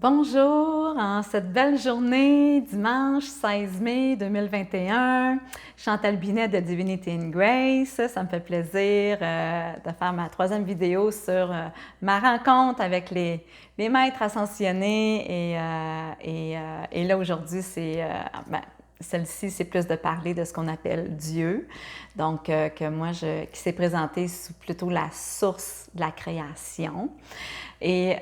Bonjour, en cette belle journée, dimanche 16 mai 2021, Chantal Binet de Divinity in Grace. Ça me fait plaisir de faire ma troisième vidéo sur ma rencontre avec les maîtres ascensionnés et là aujourd'hui, celle-ci, c'est plus de parler de ce qu'on appelle Dieu, donc qui s'est présenté sous plutôt la source de la création. Et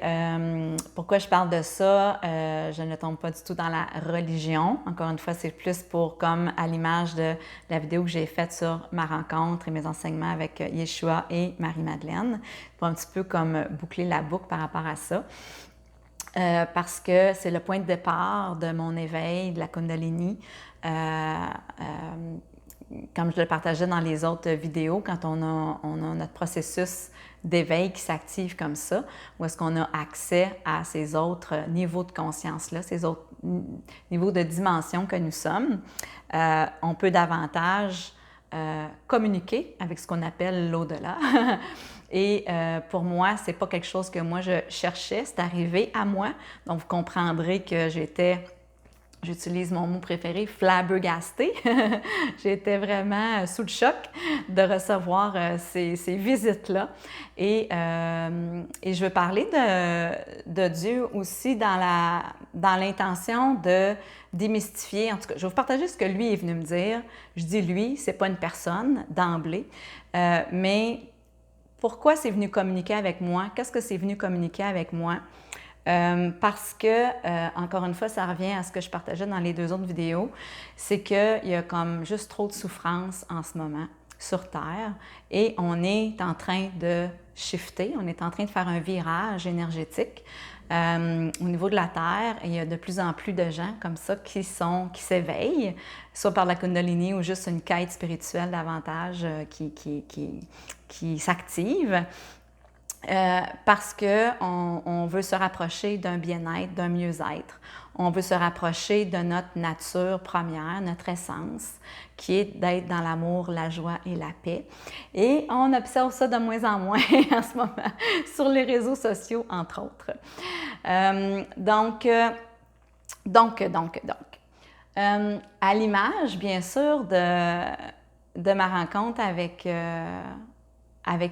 pourquoi je parle de ça? Je ne tombe pas du tout dans la religion. Encore une fois, c'est plus pour, comme à l'image de la vidéo que j'ai faite sur ma rencontre et mes enseignements avec Yeshua et Marie-Madeleine, pour un petit peu comme boucler la boucle par rapport à ça. Parce que c'est le point de départ de mon éveil, de la Kundalini. Comme je le partageais dans les autres vidéos, quand on a notre processus d'éveil qui s'active comme ça, où est-ce qu'on a accès à ces autres niveaux de conscience-là, ces autres niveaux de dimension que nous sommes, on peut davantage communiquer avec ce qu'on appelle l'au-delà. Et pour moi, c'est pas quelque chose que moi je cherchais, c'est arrivé à moi. Donc vous comprendrez que j'utilise mon mot préféré, flabbergastée. J'étais vraiment sous le choc de recevoir ces visites-là. Et je veux parler de Dieu aussi dans l'intention de démystifier. En tout cas, je vais vous partager ce que lui est venu me dire. Je dis lui, c'est pas une personne d'emblée, mais pourquoi c'est venu communiquer avec moi? Qu'est-ce que c'est venu communiquer avec moi? Parce que, encore une fois, ça revient à ce que je partageais dans les deux autres vidéos, c'est qu'il y a comme juste trop de souffrance en ce moment sur Terre et on est en train de shifter, on est en train de faire un virage énergétique. Au niveau de la Terre, il y a de plus en plus de gens comme ça qui s'éveillent, soit par la Kundalini ou juste une quête spirituelle davantage qui s'active. Parce qu'on veut se rapprocher d'un bien-être, d'un mieux-être. On veut se rapprocher de notre nature première, notre essence, qui est d'être dans l'amour, la joie et la paix. Et on observe ça de moins en moins en ce moment, sur les réseaux sociaux, entre autres. À l'image, bien sûr, de ma rencontre avec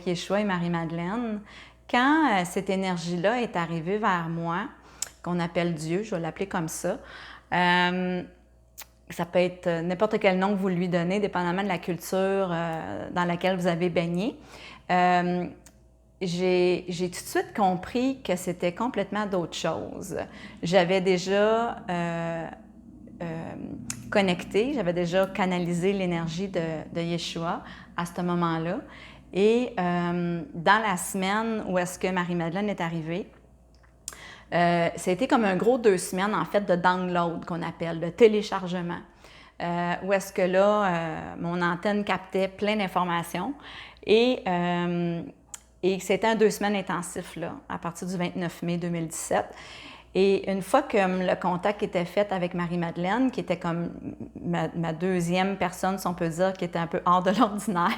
Yeshua et Marie-Madeleine, quand cette énergie-là est arrivée vers moi, qu'on appelle Dieu, je vais l'appeler comme ça, ça peut être n'importe quel nom que vous lui donnez, dépendamment de la culture dans laquelle vous avez baigné. J'ai tout de suite compris que c'était complètement d'autre chose. J'avais déjà connecté, j'avais déjà canalisé l'énergie de Yeshua à ce moment-là. Et dans la semaine où est-ce que Marie-Madeleine est arrivée, ça a été comme un gros 2 semaines, en fait, de download qu'on appelle, de téléchargement. Où est-ce que là, mon antenne captait plein d'informations. Et c'était un 2 semaines intensif, là, à partir du 29 mai 2017. Et une fois que le contact était fait avec Marie-Madeleine, qui était comme ma deuxième personne, si on peut dire, qui était un peu hors de l'ordinaire,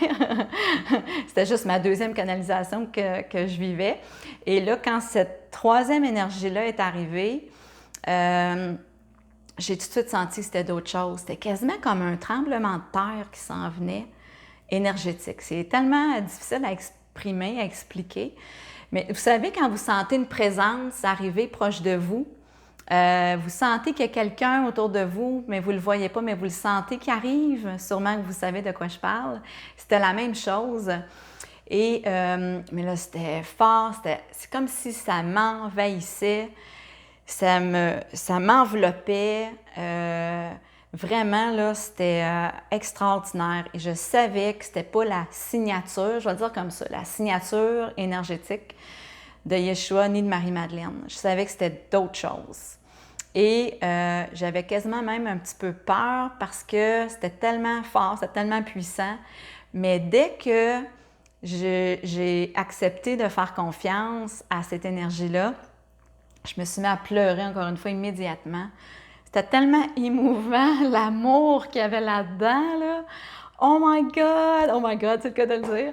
c'était juste ma deuxième canalisation que je vivais. Et là, quand cette troisième énergie-là est arrivée, j'ai tout de suite senti que c'était d'autre chose. C'était quasiment comme un tremblement de terre qui s'en venait, énergétique. C'est tellement difficile à exprimer, à expliquer. Mais vous savez, quand vous sentez une présence arriver proche de vous, vous sentez qu'il y a quelqu'un autour de vous, mais vous ne le voyez pas, mais vous le sentez qui arrive, sûrement que vous savez de quoi je parle. C'était la même chose. Et, mais là, c'était fort, c'est comme si ça m'envahissait, ça m'enveloppait. Vraiment, là, c'était extraordinaire. Et je savais que c'était pas la signature, je vais le dire comme ça, la signature énergétique de Yeshua ni de Marie-Madeleine. Je savais que c'était d'autres choses. Et j'avais quasiment même un petit peu peur parce que c'était tellement fort, c'était tellement puissant. Mais dès que j'ai accepté de faire confiance à cette énergie-là, je me suis mis à pleurer encore une fois immédiatement. C'était tellement émouvant, l'amour qu'il y avait là-dedans, là. Oh my God, c'est le cas de le dire.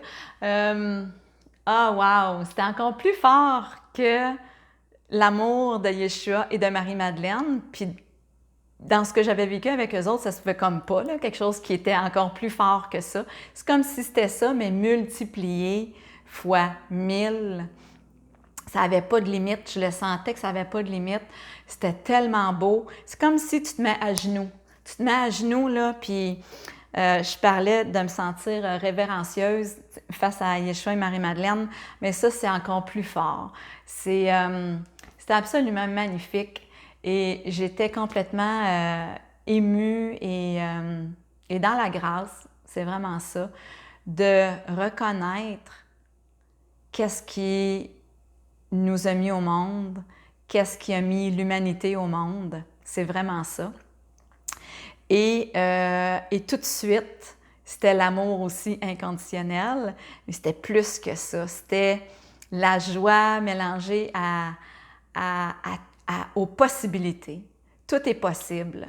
Wow, c'était encore plus fort que l'amour de Yeshua et de Marie-Madeleine, puis dans ce que j'avais vécu avec eux autres, ça se fait comme pas, là, quelque chose qui était encore plus fort que ça. C'est comme si c'était ça, mais multiplié fois 1000. Ça n'avait pas de limite, je le sentais que ça n'avait pas de limite. C'était tellement beau. C'est comme si tu te mets à genoux. Tu te mets à genoux, là, puis je parlais de me sentir révérencieuse face à Yeshua et Marie-Madeleine, mais ça, c'est encore plus fort. C'était absolument magnifique. Et j'étais complètement émue et dans la grâce, c'est vraiment ça, de reconnaître qu'est-ce qui nous a mis au monde, qu'est-ce qui a mis l'humanité au monde. C'est vraiment ça. Et tout de suite, c'était l'amour aussi inconditionnel, mais c'était plus que ça. C'était la joie mélangée aux possibilités. Tout est possible.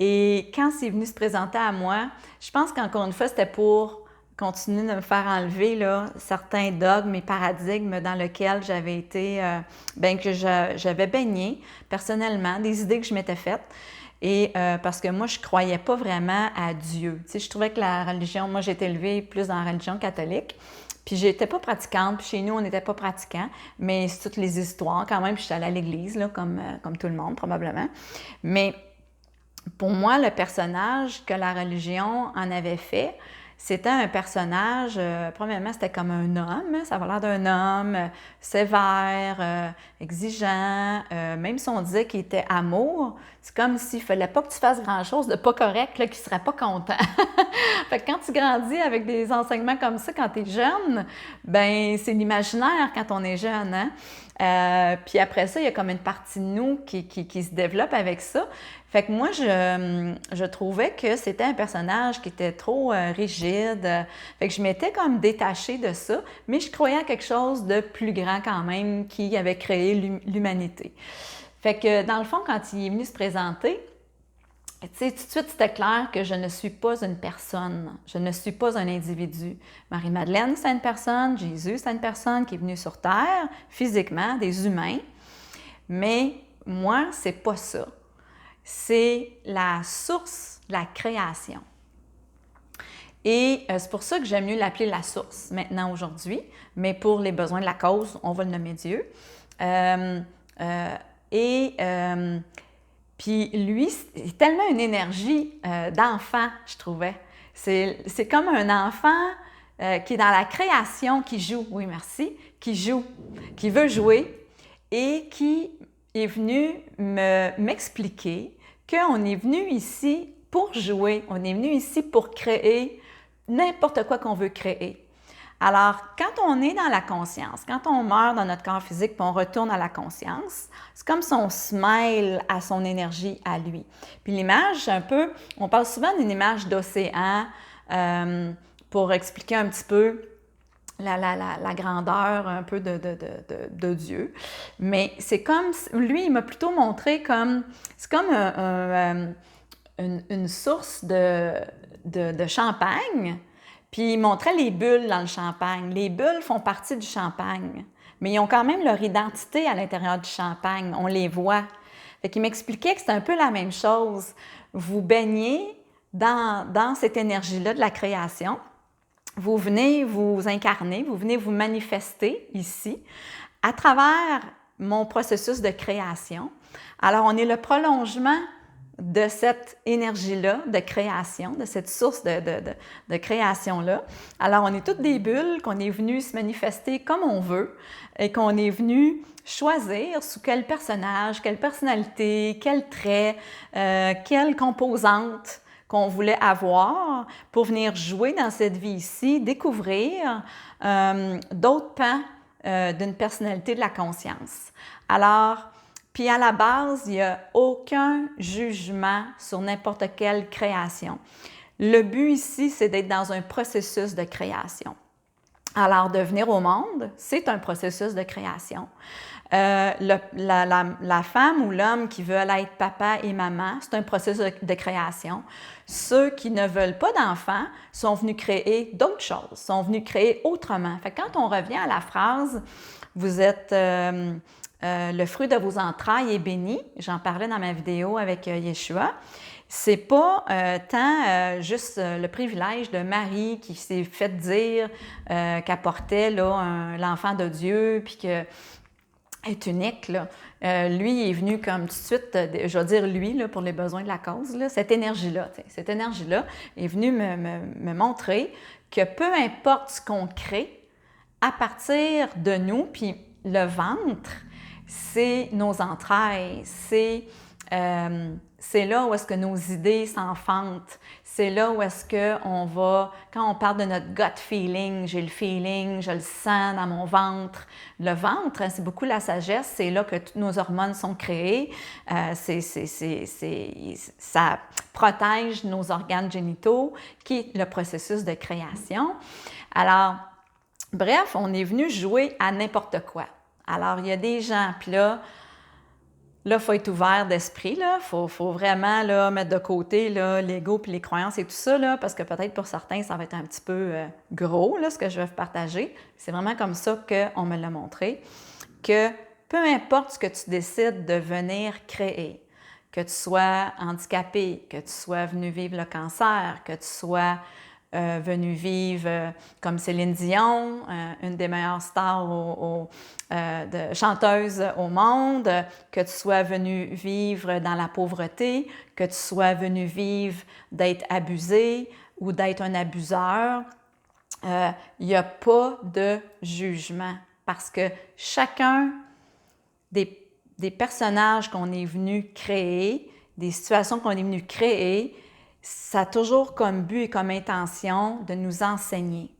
Et quand c'est venu se présenter à moi, je pense qu'encore une fois, c'était pour continuer de me faire enlever là, certains dogmes et paradigmes dans lesquels j'avais été, que j'avais baigné personnellement, des idées que je m'étais faites. Et parce que moi, je ne croyais pas vraiment à Dieu. Tu sais, je trouvais que la religion, moi, j'ai été élevée plus dans la religion catholique. Puis j'étais pas pratiquante, puis chez nous, on n'était pas pratiquants, mais c'est toutes les histoires quand même, puis j'étais allée à l'église, là, comme tout le monde, probablement. Mais pour moi, le personnage que la religion en avait fait, c'était un personnage, premièrement, c'était comme un homme, ça avait l'air d'un homme sévère, exigeant, même si on disait qu'il était amour, c'est comme s'il ne fallait pas que tu fasses grand-chose de pas correct, là, qu'il ne serait pas content. Fait que quand tu grandis avec des enseignements comme ça quand tu es jeune, ben c'est l'imaginaire quand on est jeune, hein? Puis après ça, il y a comme une partie de nous qui se développe avec ça. Fait que moi, je trouvais que c'était un personnage qui était trop rigide. Fait que je m'étais comme détachée de ça, mais je croyais à quelque chose de plus grand quand même qui avait créé l'humanité. Fait que dans le fond, quand il est venu se présenter, tu sais, tout de suite, c'était clair que je ne suis pas une personne, je ne suis pas un individu. Marie-Madeleine, c'est une personne, Jésus, c'est une personne qui est venue sur Terre, physiquement, des humains. Mais moi, c'est pas ça. C'est la source de la création. Et c'est pour ça que j'aime mieux l'appeler la source maintenant aujourd'hui, mais pour les besoins de la cause, on va le nommer Dieu. Puis lui, c'est tellement une énergie d'enfant, je trouvais. C'est comme un enfant qui est dans la création, qui joue, oui merci, qui joue, qui veut jouer et qui est venu m'expliquer qu'on est venu ici pour jouer, on est venu ici pour créer n'importe quoi qu'on veut créer. Alors, quand on est dans la conscience, quand on meurt dans notre corps physique puis on retourne à la conscience, c'est comme si on se mêle à son énergie, à lui. Puis l'image, un peu, on parle souvent d'une image d'océan pour expliquer un petit peu la grandeur un peu de Dieu. Mais c'est comme, lui, il m'a plutôt montré comme, c'est comme une source de champagne. Puis il montrait les bulles dans le champagne. Les bulles font partie du champagne, mais ils ont quand même leur identité à l'intérieur du champagne. On les voit. Fait qu'il m'expliquait que c'est un peu la même chose. Vous baignez dans cette énergie-là de la création. Vous venez vous incarner, vous venez vous manifester ici à travers mon processus de création. Alors, on est le prolongement de cette énergie-là de création, de cette source de création-là. Alors, on est toutes des bulles qu'on est venu se manifester comme on veut et qu'on est venu choisir sous quel personnage, quelle personnalité, quel trait, quelle composante qu'on voulait avoir pour venir jouer dans cette vie ici, découvrir d'autres pans d'une personnalité de la conscience. Alors, puis à la base, il n'y a aucun jugement sur n'importe quelle création. Le but ici, c'est d'être dans un processus de création. Alors, de venir au monde, c'est un processus de création. La femme ou l'homme qui veulent être papa et maman, c'est un processus de création. Ceux qui ne veulent pas d'enfants sont venus créer d'autres choses, sont venus créer autrement. Fait que quand on revient à la phrase « vous êtes le fruit de vos entrailles est béni. J'en parlais dans ma vidéo avec Yeshua. C'est pas tant juste le privilège de Marie qui s'est fait dire qu'elle portait l'enfant de Dieu, puis que est unique, là. Lui, il est venu comme tout de suite, je vais dire lui, là, pour les besoins de la cause, là, cette énergie-là est venue me montrer que peu importe ce qu'on crée, à partir de nous, puis le ventre, c'est nos entrailles, c'est là où est-ce que nos idées s'enfantent. C'est là où est-ce qu'on va, quand on parle de notre gut feeling, j'ai le feeling, je le sens dans mon ventre. Le ventre, hein, c'est beaucoup la sagesse, c'est là que toutes nos hormones sont créées. Ça protège nos organes génitaux, qui est le processus de création. Alors, bref, on est venu jouer à n'importe quoi. Alors, il y a des gens, puis là, il faut être ouvert d'esprit, il faut vraiment là, mettre de côté l'ego et les croyances et tout ça, là, parce que peut-être pour certains, ça va être un petit peu gros, là, ce que je vais vous partager. C'est vraiment comme ça qu'on me l'a montré, que peu importe ce que tu décides de venir créer, que tu sois handicapé, que tu sois venu vivre le cancer, que tu sois venu vivre comme Céline Dion, une des meilleures stars de chanteuses au monde, que tu sois venu vivre dans la pauvreté, que tu sois venu vivre d'être abusé ou d'être un abuseur, il n'y a pas de jugement parce que chacun des personnages qu'on est venu créer, des situations qu'on est venu créer, ça a toujours comme but et comme intention de nous enseigner.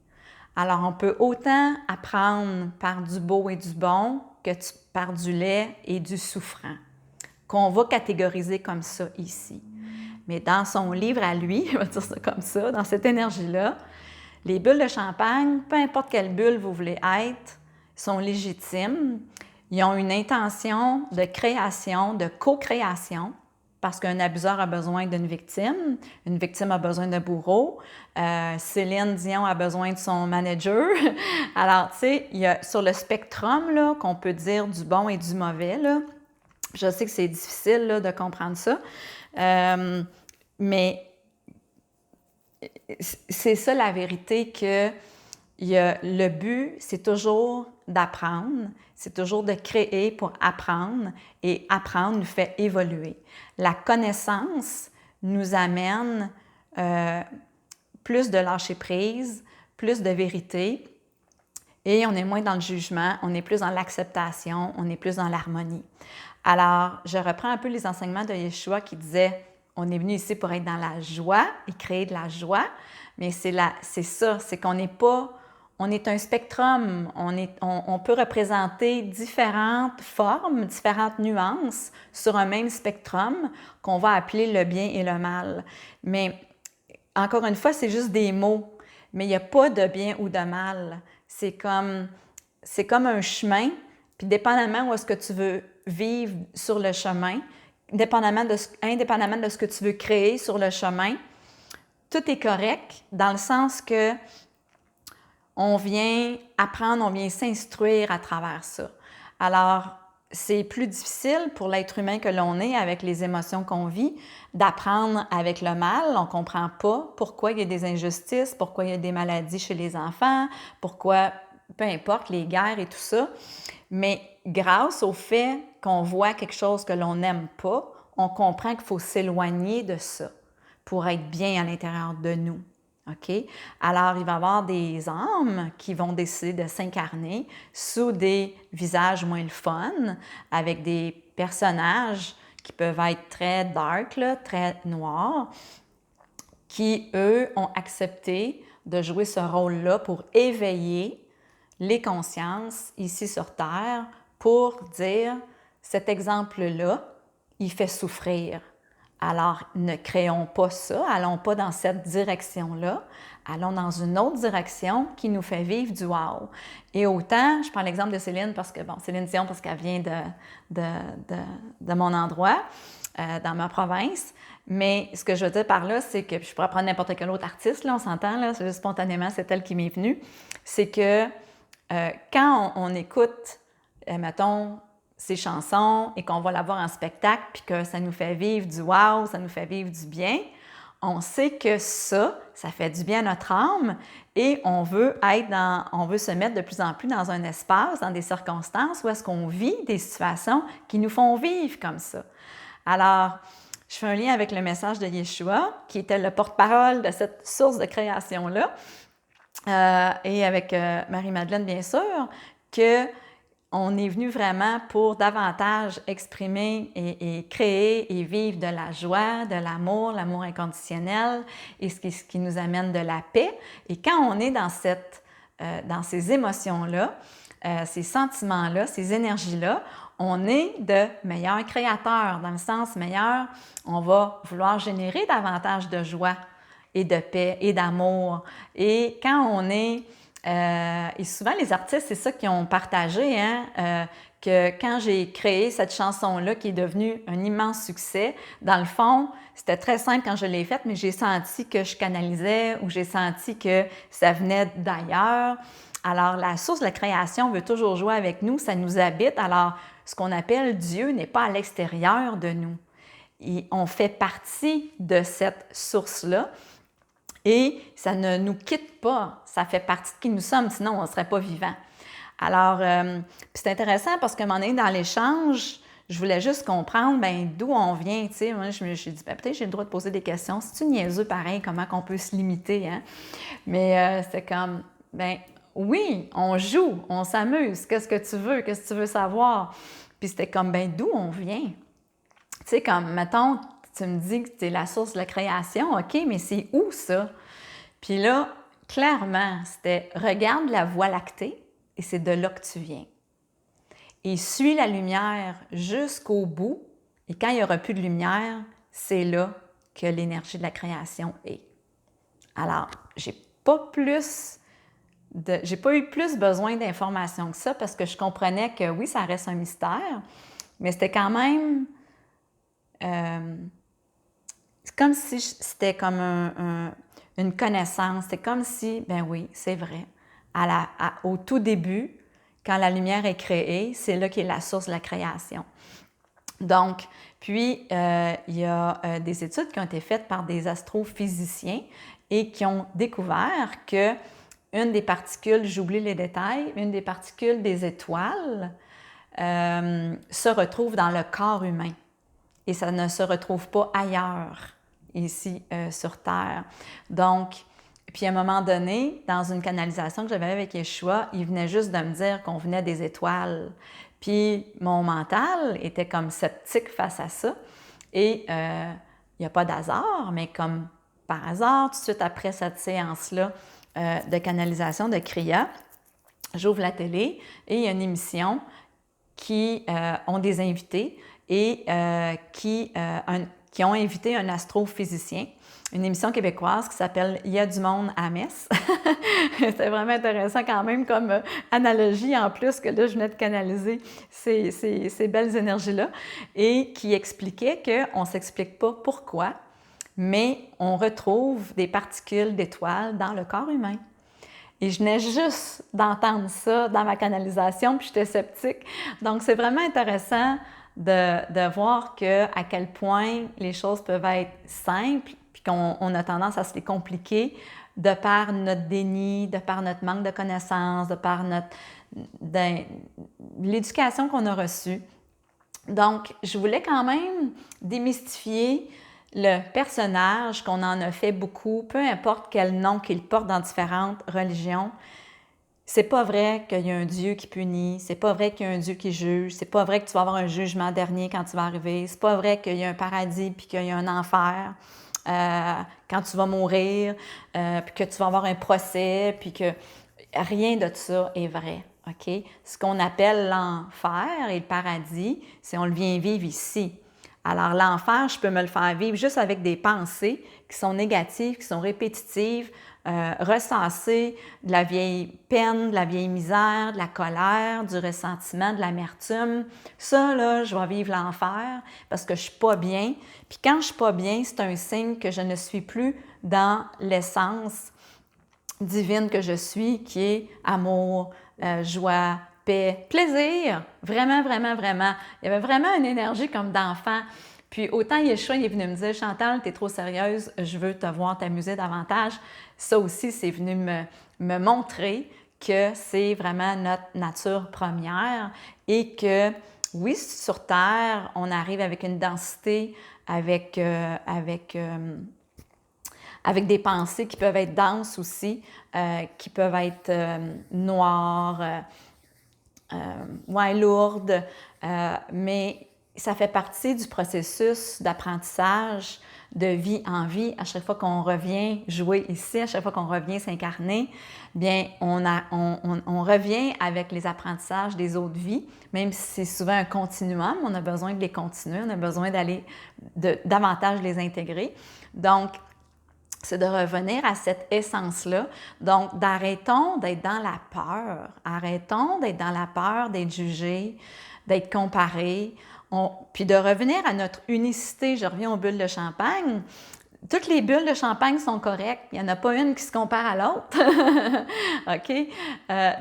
Alors, on peut autant apprendre par du beau et du bon que par du laid et du souffrant, qu'on va catégoriser comme ça ici. Mais dans son livre à lui, on va dire ça comme ça, dans cette énergie-là, les bulles de champagne, peu importe quelle bulle vous voulez être, sont légitimes. Ils ont une intention de création, de co-création, parce qu'un abuseur a besoin d'une victime, une victime a besoin d'un bourreau, Céline Dion a besoin de son manager. Alors, tu sais, il y a sur le spectrum là, qu'on peut dire du bon et du mauvais, là, je sais que c'est difficile là, de comprendre ça, mais c'est ça la vérité que le but, c'est toujours d'apprendre, c'est toujours de créer pour apprendre et apprendre nous fait évoluer. La connaissance nous amène plus de lâcher prise, plus de vérité et on est moins dans le jugement, on est plus dans l'acceptation, on est plus dans l'harmonie. Alors, je reprends un peu les enseignements de Yeshua qui disait on est venu ici pour être dans la joie et créer de la joie, mais c'est ça, c'est qu'on n'est pas. On est un spectrum, on peut représenter différentes formes, différentes nuances sur un même spectrum qu'on va appeler le bien et le mal. Mais encore une fois, c'est juste des mots, mais il n'y a pas de bien ou de mal. C'est comme un chemin, puis dépendamment où est-ce que tu veux vivre sur le chemin, indépendamment de ce que tu veux créer sur le chemin, tout est correct dans le sens que on vient apprendre, on vient s'instruire à travers ça. Alors, c'est plus difficile pour l'être humain que l'on est avec les émotions qu'on vit, d'apprendre avec le mal. On ne comprend pas pourquoi il y a des injustices, pourquoi il y a des maladies chez les enfants, pourquoi, peu importe, les guerres et tout ça. Mais grâce au fait qu'on voit quelque chose que l'on n'aime pas, on comprend qu'il faut s'éloigner de ça pour être bien à l'intérieur de nous. OK? Alors, il va y avoir des âmes qui vont décider de s'incarner sous des visages moins le fun, avec des personnages qui peuvent être très dark, là, très noirs, qui, eux, ont accepté de jouer ce rôle-là pour éveiller les consciences ici sur Terre pour dire cet exemple-là, il fait souffrir. Alors, ne créons pas ça, allons pas dans cette direction-là, allons dans une autre direction qui nous fait vivre du wow. Et autant, je prends l'exemple de Céline, parce que, bon, Céline Dion, parce qu'elle vient de mon endroit, dans ma province, mais ce que je veux dire par là, c'est que, je pourrais prendre n'importe quel autre artiste, là, on s'entend, là, c'est juste spontanément, c'est elle qui m'est venue, c'est que quand on écoute, mettons, ces chansons et qu'on va la voir en spectacle, puis que ça nous fait vivre du wow, ça nous fait vivre du bien, on sait que ça fait du bien à notre âme et on veut se mettre de plus en plus dans un espace, dans des circonstances où est-ce qu'on vit des situations qui nous font vivre comme ça. Alors, je fais un lien avec le message de Yeshua, qui était le porte-parole de cette source de création-là, et avec Marie-Madeleine, bien sûr, qu'on est venu vraiment pour davantage exprimer et créer et vivre de la joie, de l'amour inconditionnel, et ce qui nous amène de la paix. Et quand on est dans ces émotions-là, ces sentiments-là, ces énergies-là, on est de meilleurs créateurs, dans le sens meilleur, on va vouloir générer davantage de joie et de paix et d'amour. Et quand on est... et souvent, les artistes, c'est ça qu'ils ont partagé, que quand j'ai créé cette chanson-là qui est devenue un immense succès, dans le fond, c'était très simple quand je l'ai faite, mais j'ai senti que je canalisais ou j'ai senti que ça venait d'ailleurs. Alors, la source de la création veut toujours jouer avec nous, ça nous habite. Alors, ce qu'on appelle Dieu n'est pas à l'extérieur de nous. On fait partie de cette source-là et ça ne nous quitte pas. Ça fait partie de qui nous sommes, sinon on ne serait pas vivant. Alors, c'est intéressant parce qu'à un moment donné, dans l'échange, je voulais juste comprendre d'où on vient. Tu sais, moi, je me suis dit, peut-être j'ai le droit de poser des questions. C'est-tu niaiseux pareil, comment qu'on peut se limiter? Hein? Mais c'est comme, oui, on joue, on s'amuse. Qu'est-ce que tu veux? Qu'est-ce que tu veux savoir? Puis c'était comme, d'où on vient? Tu sais, comme, mettons, tu me dis que tu es la source de la création, OK, mais c'est où ça? Puis là, clairement, c'était, regarde la Voie lactée et c'est de là que tu viens. Et suis la lumière jusqu'au bout. Et quand il n'y aura plus de lumière, c'est là que l'énergie de la création est. Alors, j'ai pas eu plus besoin d'informations que ça parce que je comprenais que oui, ça reste un mystère, mais c'était quand même... c'est comme si c'était comme une connaissance. C'était comme si, oui, c'est vrai. Au tout début, quand la lumière est créée, c'est là qu'est la source de la création. Donc, puis, il y a des études qui ont été faites par des astrophysiciens et qui ont découvert que une des particules, j'oublie les détails, une des particules des étoiles se retrouve dans le corps humain et ça ne se retrouve pas ailleurs, ici sur Terre. Donc, puis à un moment donné, dans une canalisation que j'avais avec Yeshua, il venait juste de me dire qu'on venait des étoiles. Puis mon mental était comme sceptique face à ça. Et il n'y a pas d'hasard, mais comme par hasard, tout de suite après cette séance-là de canalisation de Kriya, j'ouvre la télé et il y a une émission qui ont des invités et qui ont invité un astrophysicien, une émission québécoise qui s'appelle « Il y a du monde à Metz ». C'était vraiment intéressant quand même comme analogie, en plus que là, je venais de canaliser ces belles énergies-là, et qui expliquait qu'on ne s'explique pas pourquoi, mais on retrouve des particules d'étoiles dans le corps humain. Et je venais juste d'entendre ça dans ma canalisation, puis j'étais sceptique. Donc, c'est vraiment intéressant de voir à quel point les choses peuvent être simples, puis qu'on a tendance à se les compliquer de par notre déni, de par notre manque de connaissances, de par l'éducation qu'on a reçue. Donc, je voulais quand même démystifier le personnage, qu'on en a fait beaucoup, peu importe quel nom qu'il porte dans différentes religions. C'est pas vrai qu'il y a un Dieu qui punit, c'est pas vrai qu'il y a un Dieu qui juge, c'est pas vrai que tu vas avoir un jugement dernier quand tu vas arriver, c'est pas vrai qu'il y a un paradis puis qu'il y a un enfer quand tu vas mourir, puis que tu vas avoir un procès, puis que rien de ça est vrai. OK? Ce qu'on appelle l'enfer et le paradis, c'est on le vient vivre ici. Alors l'enfer, je peux me le faire vivre juste avec des pensées qui sont négatives, qui sont répétitives, ressasser de la vieille peine, de la vieille misère, de la colère, du ressentiment, de l'amertume. Ça, là, je vais vivre l'enfer parce que je ne suis pas bien. Puis quand je ne suis pas bien, c'est un signe que je ne suis plus dans l'essence divine que je suis, qui est amour, joie, paix, plaisir, vraiment, vraiment, vraiment. Il y avait vraiment une énergie comme d'enfant. Puis autant Yeshua, il est venu me dire, Chantal, t'es trop sérieuse, je veux te voir t'amuser davantage. Ça aussi, c'est venu me montrer que c'est vraiment notre nature première et que, oui, sur Terre, on arrive avec une densité, avec des pensées qui peuvent être denses aussi, qui peuvent être noires, lourdes, mais ça fait partie du processus d'apprentissage de vie en vie. À chaque fois qu'on revient jouer ici, à chaque fois qu'on revient s'incarner, bien, on revient avec les apprentissages des autres vies, même si c'est souvent un continuum, on a besoin de les continuer, on a besoin d'aller davantage les intégrer. Donc, c'est de revenir à cette essence-là. Donc, d'arrêtons d'être dans la peur. Arrêtons d'être dans la peur d'être jugés, d'être comparés. Puis de revenir à notre unicité. Je reviens aux bulles de champagne. Toutes les bulles de champagne sont correctes. Il n'y en a pas une qui se compare à l'autre. OK?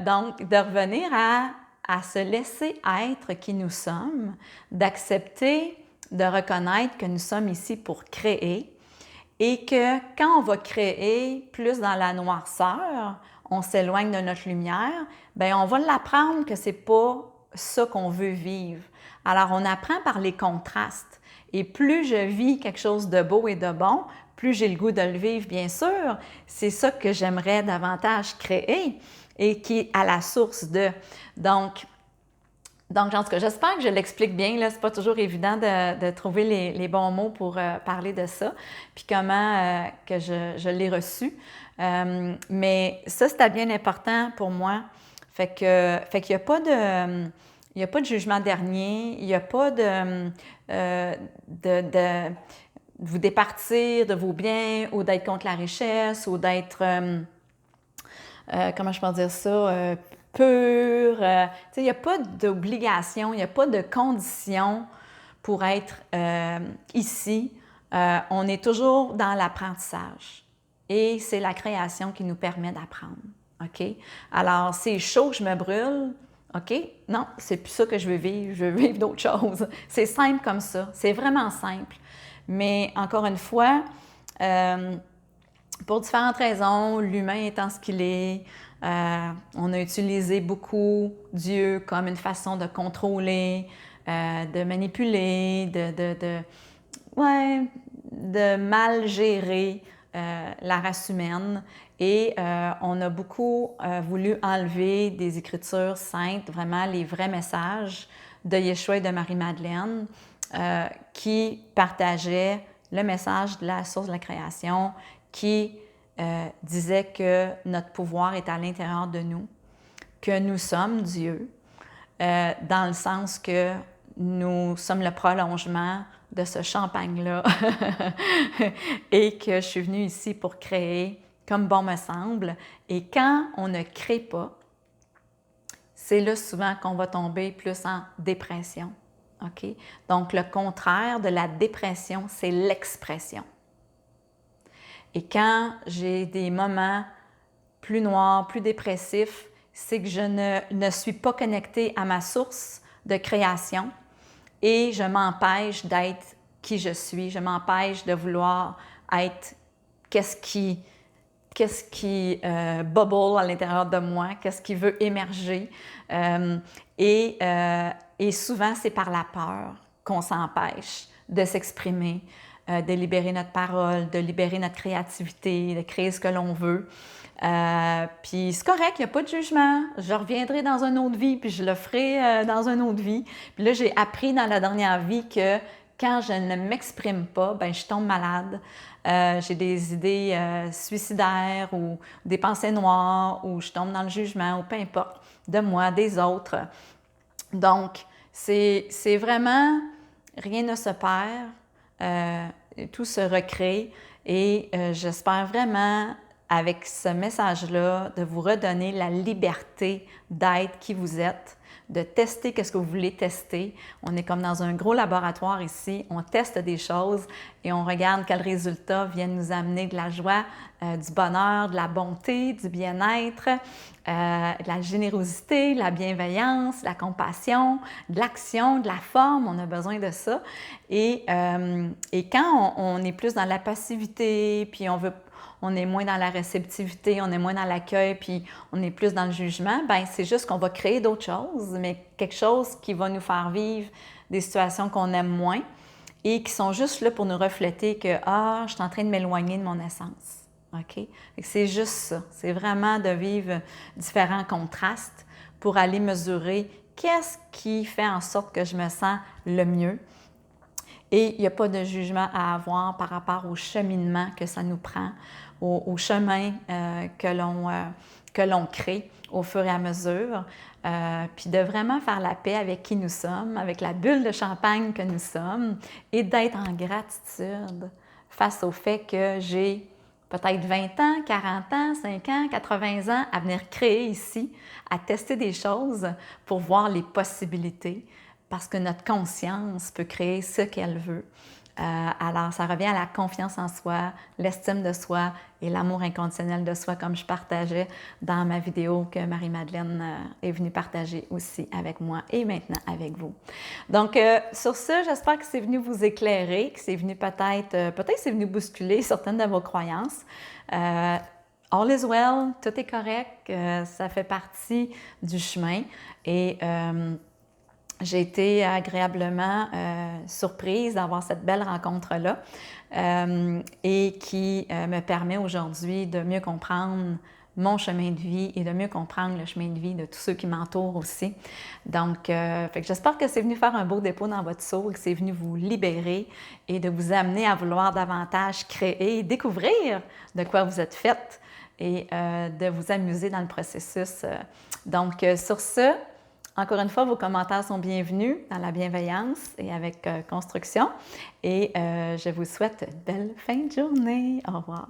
Donc, de revenir à se laisser être qui nous sommes, d'accepter, de reconnaître que nous sommes ici pour créer, et que quand on va créer plus dans la noirceur, on s'éloigne de notre lumière, bien, on va l'apprendre que c'est pas ça qu'on veut vivre. Alors, on apprend par les contrastes. Et plus je vis quelque chose de beau et de bon, plus j'ai le goût de le vivre, bien sûr. C'est ça que j'aimerais davantage créer et qui est à la source de. Donc, en tout cas, j'espère que je l'explique bien. Là, c'est pas toujours évident de trouver les bons mots pour parler de ça, puis comment que je l'ai reçu. Mais ça, c'était bien important pour moi. Fait qu'il n'y a pas de... Il n'y a pas de jugement dernier, il n'y a pas de vous départir de vos biens ou d'être contre la richesse ou d'être, comment je peux dire ça, pur. Il n'y a pas d'obligation, il n'y a pas de condition pour être ici. On est toujours dans l'apprentissage et c'est la création qui nous permet d'apprendre. OK? Alors, c'est chaud, je me brûle. OK? Non, c'est plus ça que je veux vivre. Je veux vivre d'autres choses. C'est simple comme ça. C'est vraiment simple. Mais encore une fois, pour différentes raisons, l'humain étant ce qu'il est, on a utilisé beaucoup Dieu comme une façon de contrôler, de manipuler, de mal gérer la race humaine. Et on a beaucoup voulu enlever des Écritures saintes, vraiment les vrais messages de Yeshua et de Marie-Madeleine qui partageaient le message de la source de la création, qui disait que notre pouvoir est à l'intérieur de nous, que nous sommes Dieu, dans le sens que nous sommes le prolongement de ce champagne-là et que je suis venue ici pour créer comme bon me semble. Et quand on ne crée pas, c'est là souvent qu'on va tomber plus en dépression. OK? Donc, le contraire de la dépression, c'est l'expression. Et quand j'ai des moments plus noirs, plus dépressifs, c'est que je ne suis pas connectée à ma source de création et je m'empêche d'être qui je suis. Je m'empêche de vouloir être qu'est-ce qui bubble à l'intérieur de moi, qu'est-ce qui veut émerger. Et souvent, c'est par la peur qu'on s'empêche de s'exprimer, de libérer notre parole, de libérer notre créativité, de créer ce que l'on veut. Puis c'est correct, il n'y a pas de jugement. Je reviendrai dans une autre vie, puis je le ferai dans une autre vie. Puis là, j'ai appris dans la dernière vie que quand je ne m'exprime pas, ben je tombe malade. J'ai des idées suicidaires ou des pensées noires ou je tombe dans le jugement ou peu importe, de moi, des autres. Donc, c'est vraiment, rien ne se perd, tout se recrée et j'espère vraiment, avec ce message-là, de vous redonner la liberté d'être qui vous êtes, de tester qu'est-ce que vous voulez tester. On est comme dans un gros laboratoire ici, on teste des choses et on regarde quels résultats viennent nous amener de la joie, du bonheur, de la bonté, du bien-être, de la générosité, de la bienveillance, de la compassion, de l'action, de la forme, on a besoin de ça. Et quand on est plus dans la passivité, puis on est moins dans la réceptivité, on est moins dans l'accueil, puis on est plus dans le jugement, bien c'est juste qu'on va créer d'autres choses, mais quelque chose qui va nous faire vivre des situations qu'on aime moins et qui sont juste là pour nous refléter que « Ah, je suis en train de m'éloigner de mon essence. » OK? C'est juste ça. C'est vraiment de vivre différents contrastes pour aller mesurer qu'est-ce qui fait en sorte que je me sens le mieux. Et il n'y a pas de jugement à avoir par rapport au cheminement que ça nous prend, au chemin que l'on crée au fur et à mesure, puis de vraiment faire la paix avec qui nous sommes, avec la bulle de champagne que nous sommes, et d'être en gratitude face au fait que j'ai peut-être 20 ans, 40 ans, 5 ans, 80 ans à venir créer ici, à tester des choses pour voir les possibilités, parce que notre conscience peut créer ce qu'elle veut. Alors, ça revient à la confiance en soi, l'estime de soi et l'amour inconditionnel de soi, comme je partageais dans ma vidéo que Marie-Madeleine est venue partager aussi avec moi et maintenant avec vous. Donc, sur ce, j'espère que c'est venu vous éclairer, que c'est venu peut-être c'est venu bousculer certaines de vos croyances. All is well, tout est correct, ça fait partie du chemin et j'ai été agréablement surprise d'avoir cette belle rencontre-là et qui me permet aujourd'hui de mieux comprendre mon chemin de vie et de mieux comprendre le chemin de vie de tous ceux qui m'entourent aussi. Donc, j'espère que c'est venu faire un beau dépôt dans votre seau et que c'est venu vous libérer et de vous amener à vouloir davantage créer, découvrir de quoi vous êtes faite et de vous amuser dans le processus. Donc, sur ce, encore une fois, vos commentaires sont bienvenus dans la bienveillance et avec construction. Et je vous souhaite une belle fin de journée. Au revoir.